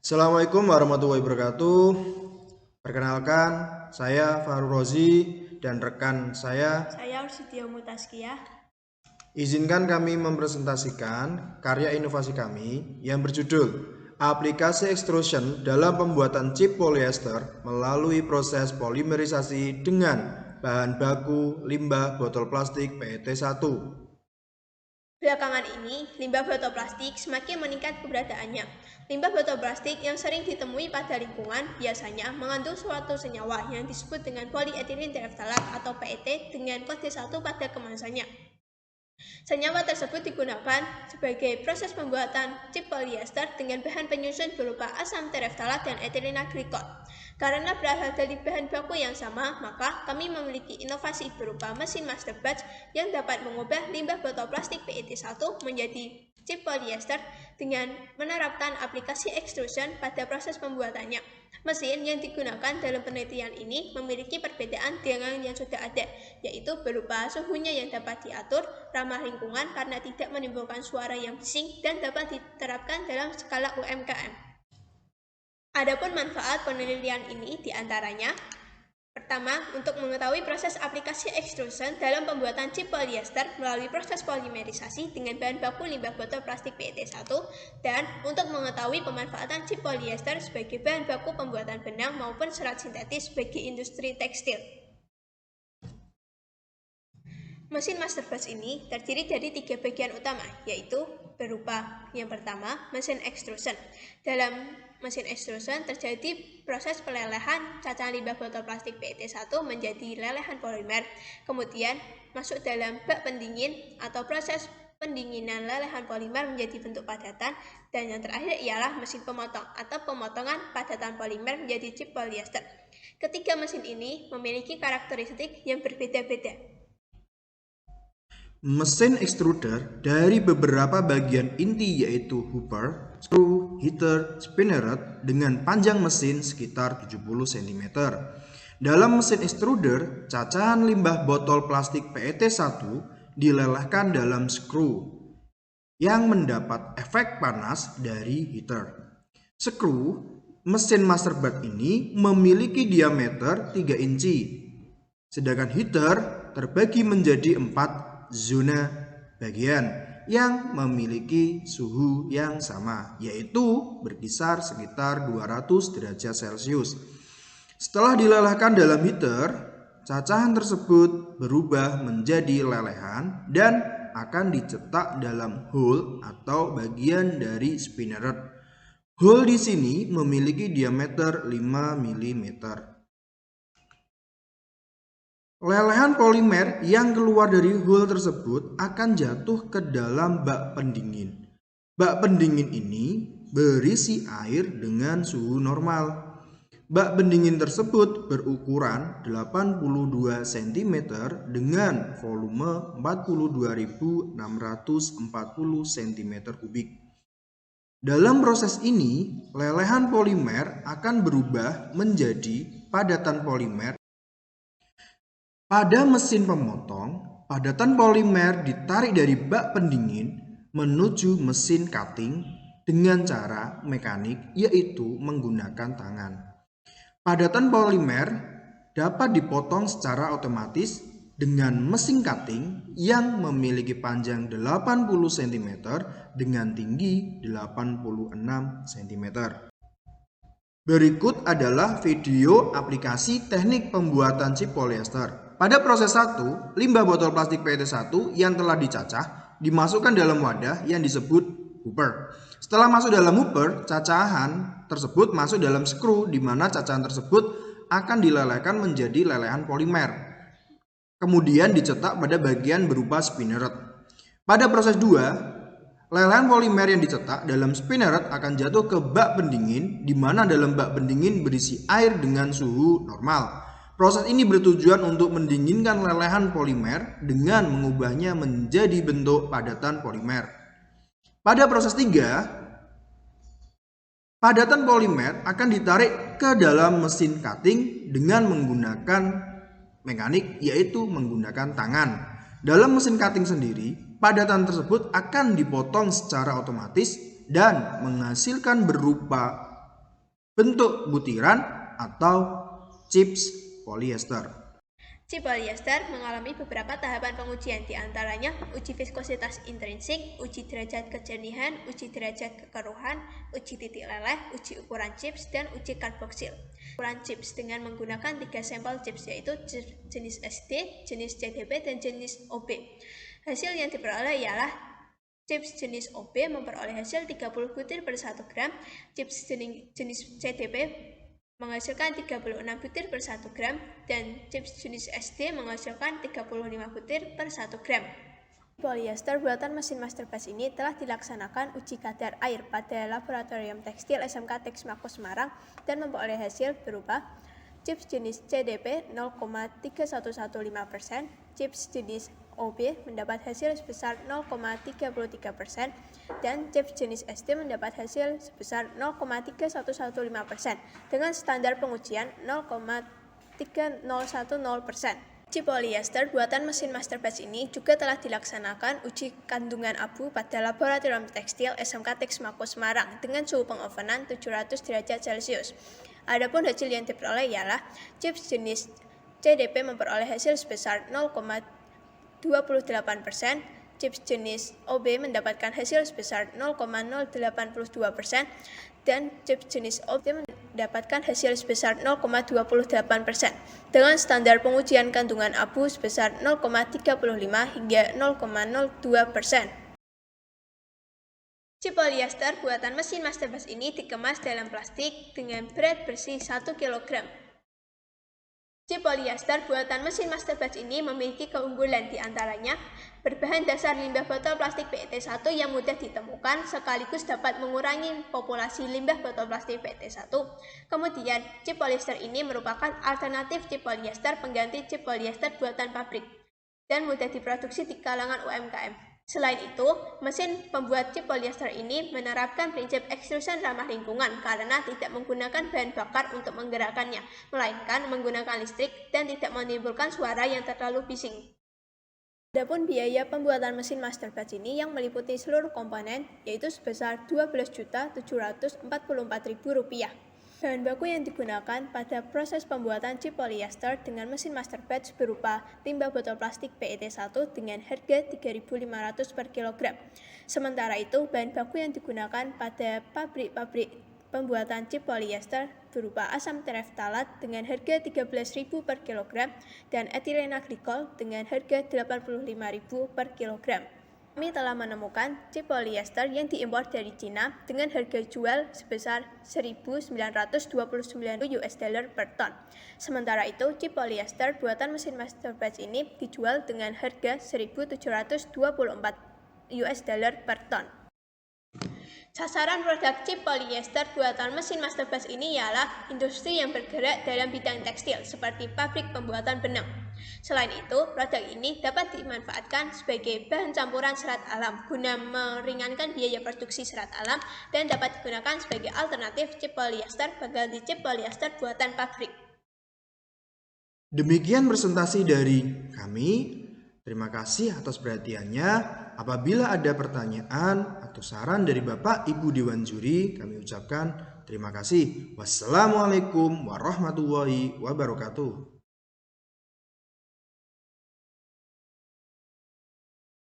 Assalamualaikum warahmatullahi wabarakatuh. Perkenalkan, saya Fahrul Rozi dan rekan saya Ursidya Mutaskiyah. Izinkan kami mempresentasikan karya inovasi kami yang berjudul Aplikasi Extrusion dalam pembuatan chip polyester melalui proses polimerisasi dengan bahan baku limbah botol plastik PET1. Belakangan ini, limbah botol plastik semakin meningkat keberadaannya. Limbah botol plastik yang sering ditemui pada lingkungan biasanya mengandung suatu senyawa yang disebut dengan polyethylene terephthalate atau PET dengan kode 1 pada kemasannya. Senyawa tersebut digunakan sebagai proses pembuatan chip polyester dengan bahan penyusun berupa asam terephthalate dan ethylene glycol. Karena berasal dari bahan baku yang sama, maka kami memiliki inovasi berupa mesin master batch yang dapat mengubah limbah botol plastik PET1 menjadi chip polyester dengan menerapkan aplikasi extrusion pada proses pembuatannya. Mesin yang digunakan dalam penelitian ini memiliki perbedaan dengan yang sudah ada, yaitu berupa suhunya yang dapat diatur, ramah lingkungan karena tidak menimbulkan suara yang bising, dan dapat diterapkan dalam skala UMKM. Adapun manfaat penelitian ini diantaranya: pertama, untuk mengetahui proses aplikasi extrusion dalam pembuatan chip polyester melalui proses polimerisasi dengan bahan baku limbah botol plastik PET1, dan untuk mengetahui pemanfaatan chip polyester sebagai bahan baku pembuatan benang maupun serat sintetis bagi industri tekstil. Mesin master batch ini terdiri dari 3 bagian utama, yaitu berupa yang pertama, mesin extrusion. Dalam mesin extrusion terjadi proses pelelehan cacahan limbah botol plastik PET1 menjadi lelehan polimer, kemudian masuk dalam bak pendingin atau proses pendinginan lelehan polimer menjadi bentuk padatan, dan yang terakhir ialah mesin pemotong atau pemotongan padatan polimer menjadi chip polyester. Ketiga mesin ini memiliki karakteristik yang berbeda-beda. Mesin extruder dari beberapa bagian inti yaitu hopper, screw, heater, spinneret dengan panjang mesin sekitar 70 cm. Dalam mesin extruder, cacahan limbah botol plastik PET1 dilelehkan dalam screw yang mendapat efek panas dari heater. Screw mesin master batch ini memiliki diameter 3 inci, sedangkan heater terbagi menjadi 4 zona bagian yang memiliki suhu yang sama, yaitu berkisar sekitar 200 derajat Celcius. Setelah dilelehkan dalam heater, cacahan tersebut berubah menjadi lelehan dan akan dicetak dalam hole atau bagian dari spinneret. Hole di sini memiliki diameter 5 mm. Lelehan polimer yang keluar dari hole tersebut akan jatuh ke dalam bak pendingin. Bak pendingin ini berisi air dengan suhu normal. Bak pendingin tersebut berukuran 82 cm dengan volume 42.640 cm kubik. Dalam proses ini, lelehan polimer akan berubah menjadi padatan polimer. Pada mesin pemotong, padatan polimer ditarik dari bak pendingin menuju mesin cutting dengan cara mekanik, yaitu menggunakan tangan. Padatan polimer dapat dipotong secara otomatis dengan mesin cutting yang memiliki panjang 80 cm dengan tinggi 86 cm. Berikut adalah video aplikasi teknik pembuatan chip polyester. Pada proses 1, limbah botol plastik PET1 yang telah dicacah dimasukkan dalam wadah yang disebut hopper. Setelah masuk dalam hopper, cacahan tersebut masuk dalam screw di mana cacahan tersebut akan dilelehkan menjadi lelehan polimer. Kemudian dicetak pada bagian berupa spinneret. Pada proses 2, lelehan polimer yang dicetak dalam spinneret akan jatuh ke bak pendingin di mana dalam bak pendingin berisi air dengan suhu normal. Proses ini bertujuan untuk mendinginkan lelehan polimer dengan mengubahnya menjadi bentuk padatan polimer. Pada proses 3, padatan polimer akan ditarik ke dalam mesin cutting dengan menggunakan mekanik, yaitu menggunakan tangan. Dalam mesin cutting sendiri, padatan tersebut akan dipotong secara otomatis dan menghasilkan berupa bentuk butiran atau chips polyester. Chip polyester mengalami beberapa tahapan pengujian, di antaranya uji viskositas intrinsik, uji derajat kejernihan, uji derajat kekeruhan, uji titik leleh, uji ukuran chips, dan uji karboksil. Ukuran chips dengan menggunakan 3 sampel chips, yaitu jenis SD, jenis CDP, dan jenis OB. Hasil yang diperoleh ialah chips jenis OB memperoleh hasil 30 butir per 1 gram, chips jenis CDP menghasilkan 36 butir per 1 gram, dan chips jenis SD menghasilkan 35 butir per 1 gram. Polyester buatan mesin master batch ini telah dilaksanakan uji kadar air pada Laboratorium Tekstil SMK Texmaco Semarang dan memperoleh hasil berupa chips jenis CDP 0,3115%, chips jenis OB mendapat hasil sebesar 0,33%, dan chips jenis SD mendapat hasil sebesar 0,3115% dengan standar pengujian 0,3010%. Chip polyester buatan mesin master batch ini juga telah dilaksanakan uji kandungan abu pada Laboratorium Tekstil SMK Texmaco Semarang dengan suhu pengovenan 700 derajat Celcius. Adapun hasil yang diperoleh ialah chips jenis CDP memperoleh hasil sebesar 0,28%, chips jenis OB mendapatkan hasil sebesar 0,082%, dan chips jenis OB mendapatkan hasil sebesar 0,28% dengan standar pengujian kandungan abu sebesar 0,35 hingga 0,02%. Chip polyester buatan mesin master batch ini dikemas dalam plastik dengan berat bersih 1 kg. Chip polyester buatan mesin master batch ini memiliki keunggulan, di antaranya berbahan dasar limbah botol plastik PET1 yang mudah ditemukan sekaligus dapat mengurangi populasi limbah botol plastik PET1. Kemudian, chip polyester ini merupakan alternatif chip polyester pengganti chip polyester buatan pabrik dan mudah diproduksi di kalangan UMKM. Selain itu, mesin pembuat chip polyester ini menerapkan prinsip ekstrusen ramah lingkungan karena tidak menggunakan bahan bakar untuk menggerakkannya, melainkan menggunakan listrik dan tidak menimbulkan suara yang terlalu bising. Adapun biaya pembuatan mesin master batch ini yang meliputi seluruh komponen yaitu sebesar Rp12.744.000. Bahan baku yang digunakan pada proses pembuatan chip polyester dengan mesin master batch berupa limbah botol plastik PET1 dengan harga Rp3.500 per kilogram. Sementara itu, bahan baku yang digunakan pada pabrik-pabrik pembuatan chip polyester berupa asam tereftalat dengan harga Rp13.000 per kilogram dan etilena glikol dengan harga Rp85.000 per kilogram. Kami telah menemukan chip polyester yang diimpor dari Cina dengan harga jual sebesar $1.929 per ton. Sementara itu, chip polyester buatan mesin master batch ini dijual dengan harga $1.724 per ton. Sasaran produk chip polyester buatan mesin master batch ini ialah industri yang bergerak dalam bidang tekstil seperti pabrik pembuatan benang. Selain itu, produk ini dapat dimanfaatkan sebagai bahan campuran serat alam guna meringankan biaya produksi serat alam dan dapat digunakan sebagai alternatif chip polyester pengganti chip polyester buatan pabrik. Demikian presentasi dari kami. Terima kasih atas perhatiannya. Apabila ada pertanyaan atau saran dari Bapak Ibu Dewan Juri, kami ucapkan terima kasih. Wassalamualaikum warahmatullahi wabarakatuh.